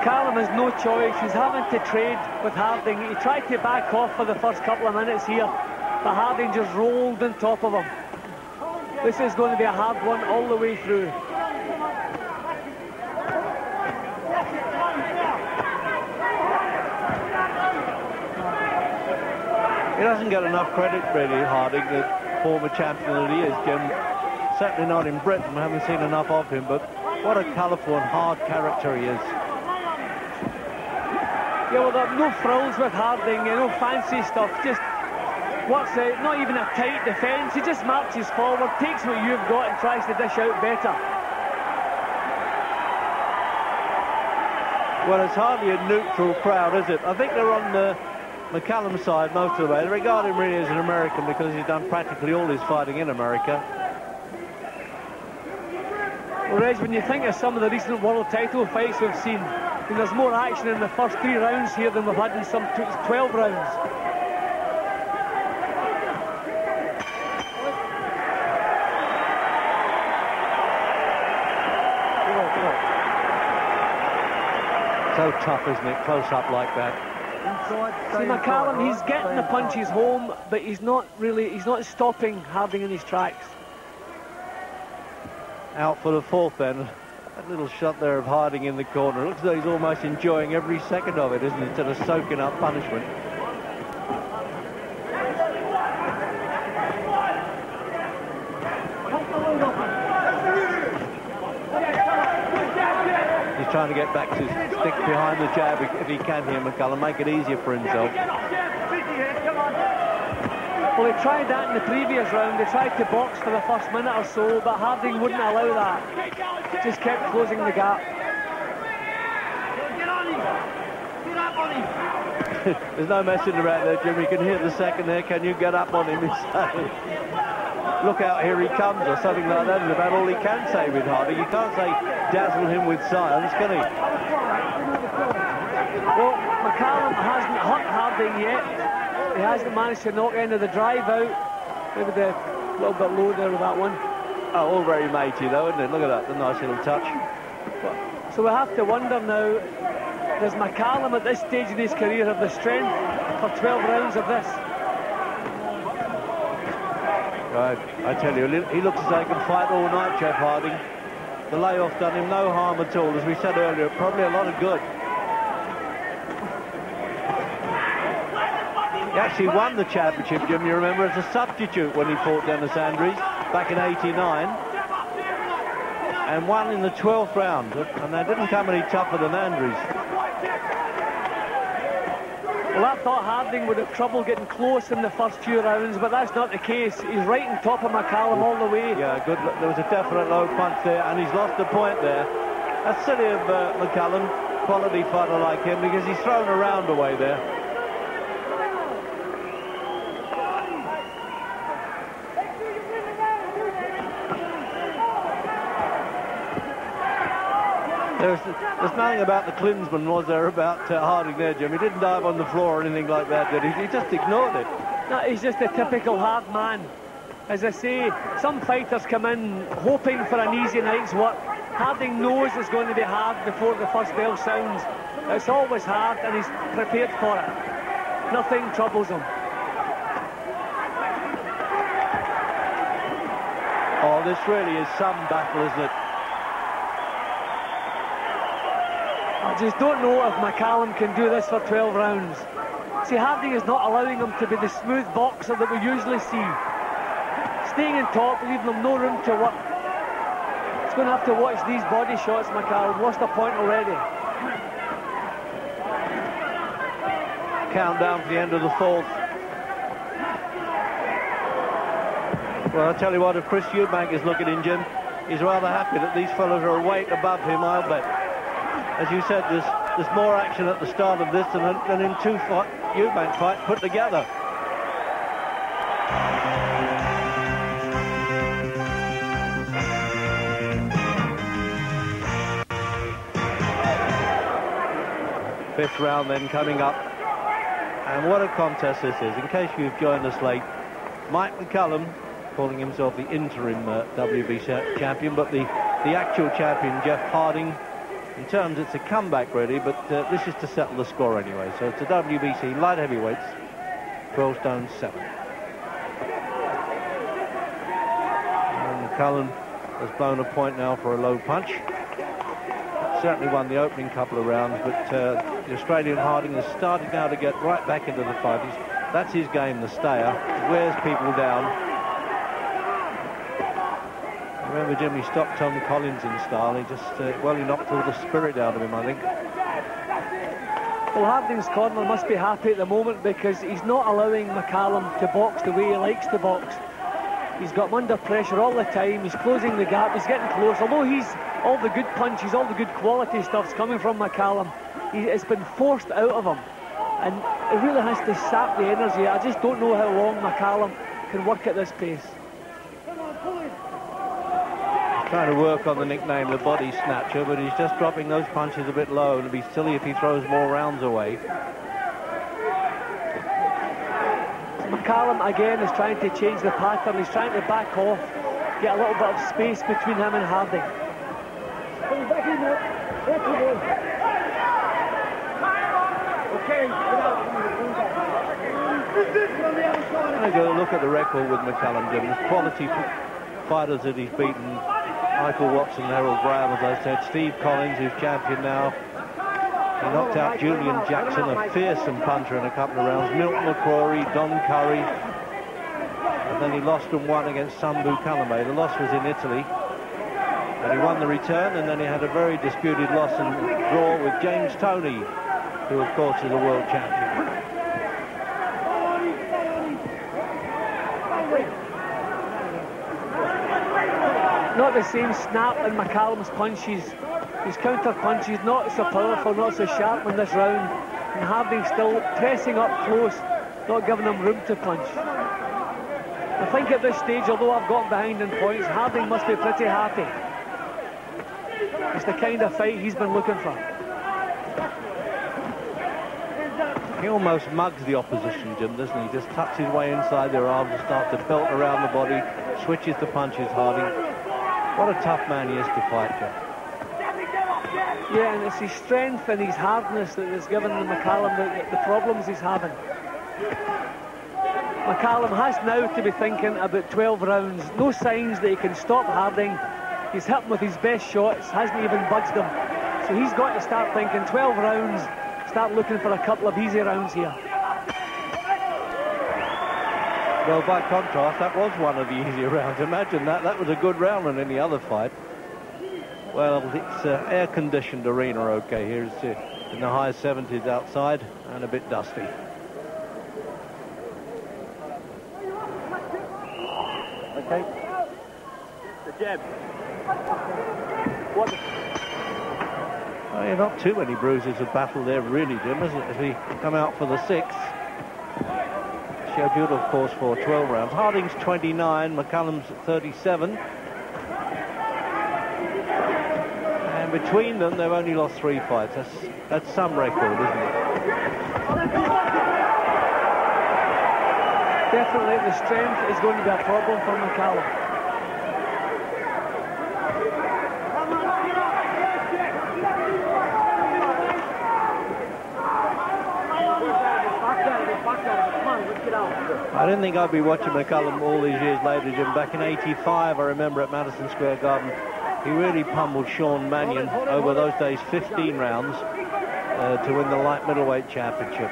McCallum has no choice. He's having to trade with Harding. He tried to back off for the first couple of minutes here, but Harding just rolled on top of him. This is going to be a hard one all the way through. He doesn't get enough credit, really, Harding, the former champion that he is, Jim. Certainly not in Britain. We haven't seen enough of him, but what a colourful and hard character he is. Yeah, well, there are no frills with Harding, no fancy stuff. Just works out, not even a tight defence. He just marches forward, takes what you've got and tries to dish out better. Well, it's hardly a neutral crowd, is it? I think they're on the McCallum side most of the way. They regard him really as an American because he's done practically all his fighting in America. Well, Reg, when you think of some of the recent world title fights we've seen, there's more action in the first 3 rounds here than we've had in some 12 rounds. So tough, isn't it? Close up like that. See, McCallum, he's getting the punches home, but he's not stopping Harding in his tracks. Out for the 4th then. That little shot there of Harding in the corner. It looks as though he's almost enjoying every second of it, isn't it? Instead of soaking up punishment. He's trying to get back to stick behind the jab if he can here, McCallum. Make it easier for himself. Well, he tried that in the previous round. They tried to box for the first minute or so, but Harding wouldn't allow that. Just kept closing the gap. There's no messing around there, Jim. You can hear the second there. Can you get up on him? Look out, here he comes, or something like that. Is about all he can say with Harding. You can't say dazzle him with silence, can he? Well, McCallum hasn't hurt Harding yet. He hasn't managed to knock any of the drive out. Maybe a little bit low there with that one. Oh, all very matey though, isn't it? Look at that, the nice little touch. So we have to wonder now, does McCallum at this stage in his career have the strength for 12 rounds of this? Right, I tell you, he looks as though he can fight all night, Jeff Harding. The layoff done him no harm at all. As we said earlier, probably a lot of good. He actually won the championship, Jim, you remember, as a substitute when he fought Dennis Andrews back in '89. And won in the 12th round. And they didn't come any tougher than Andrews. Well, I thought Harding would have trouble getting close in the first few rounds, but that's not the case. He's right on top of McCallum all the way. Yeah, good. There was a definite low punch there, and he's lost the point there. That's silly of McCallum, quality fighter like him, because he's thrown around away there. There's nothing about the Klinsman, was there, about Harding there, Jim? He didn't dive on the floor or anything like that, did he? He just ignored it. No, he's just a typical hard man. As I say, some fighters come in hoping for an easy night's work. Harding knows it's going to be hard before the first bell sounds. It's always hard, and he's prepared for it. Nothing troubles him. Oh, this really is some battle, isn't it? I just don't know if McCallum can do this for 12 rounds. See, Harding is not allowing him to be the smooth boxer that we usually see. Staying on top, leaving him no room to work. He's going to have to watch these body shots, McCallum. Lost a point already. Countdown for the end of the 4th. Well, I'll tell you what, if Chris Eubank is looking in, Jim, he's rather happy that these fellas are a weight above him, I'll bet. As you said, there's more action at the start of this than in 2 Eubank fights put together. Fifth round then coming up. And what a contest this is. In case you've joined us late, Mike McCallum, calling himself the interim WBC champion, but the actual champion, Jeff Harding, In terms, it's a comeback really, but this is to settle the score anyway. So it's the WBC light heavyweights, 12 stone 7. And McCallum has blown a point now for a low punch. Certainly won the opening couple of rounds, but the Australian Harding is starting now to get right back into the fight. That's his game, the stayer. He wears people down. Remember, Jim, he stopped Tom Collins in style. He just, he knocked all the spirit out of him, I think. Well, Harding's corner must be happy at the moment because he's not allowing McCallum to box the way he likes to box. He's got him under pressure all the time. He's closing the gap. He's getting close. Although he's all the good punches, all the good quality stuff's coming from McCallum, it's been forced out of him. And it really has to sap the energy. I just don't know how long McCallum can work at this pace. Trying to work on the nickname, the body snatcher, but he's just dropping those punches a bit low, and it'd be silly if he throws more rounds away. McCallum again is trying to change the pattern. He's trying to back off, get a little bit of space between him and Harding. I go look at the record with McCallum, Jim. There's quality fighters that he's beaten. Michael Watson, Harold Graham, as I said. Steve Collins, who's champion now. He knocked out Julian Jackson, a fearsome puncher, in a couple of rounds. Milton McCrory, Don Curry. And then he lost and won against Sambu Kalame. The loss was in Italy. And he won the return, and then he had a very disputed loss and draw with James Toney, who, of course, is a world champion. Not the same snap in McCallum's punches. His counter punches not so powerful, not so sharp in this round. And Harding still pressing up close, not giving him room to punch. I think at this stage, although I've got behind in points, Harding must be pretty happy. It's the kind of fight he's been looking for. He almost mugs the opposition, Jim, doesn't he? He just tucks his way inside their arms and starts to belt around the body, switches the punches, Harding. What a tough man he is to fight, Jim. Yeah, and it's his strength and his hardness that has given McCallum the problems he's having. McCallum has now to be thinking about 12 rounds. No signs that he can stop Harding. He's hit him with his best shots, hasn't even budged him. So he's got to start thinking 12 rounds, start looking for a couple of easy rounds here. Well, by contrast, that was one of the easier rounds. Imagine that. That was a good round in any other fight. Well, it's an air-conditioned arena, okay. Here's in the high 70s outside and a bit dusty. Okay. The jab. What? Oh, yeah, not too many bruises of battle there, really, Jim, isn't it? As we come out for the 6th. Scheduled, of course, for 12 rounds. Harding's 29, McCallum's 37. And between them, they've only lost 3 fights. That's some record, isn't it? Definitely, the strength is going to be a problem for McCallum. I didn't think I'd be watching McCallum all these years later, Jim. Back in '85, I remember at Madison Square Garden, he really pummeled Sean Mannion over those days, 15 rounds, to win the light middleweight championship.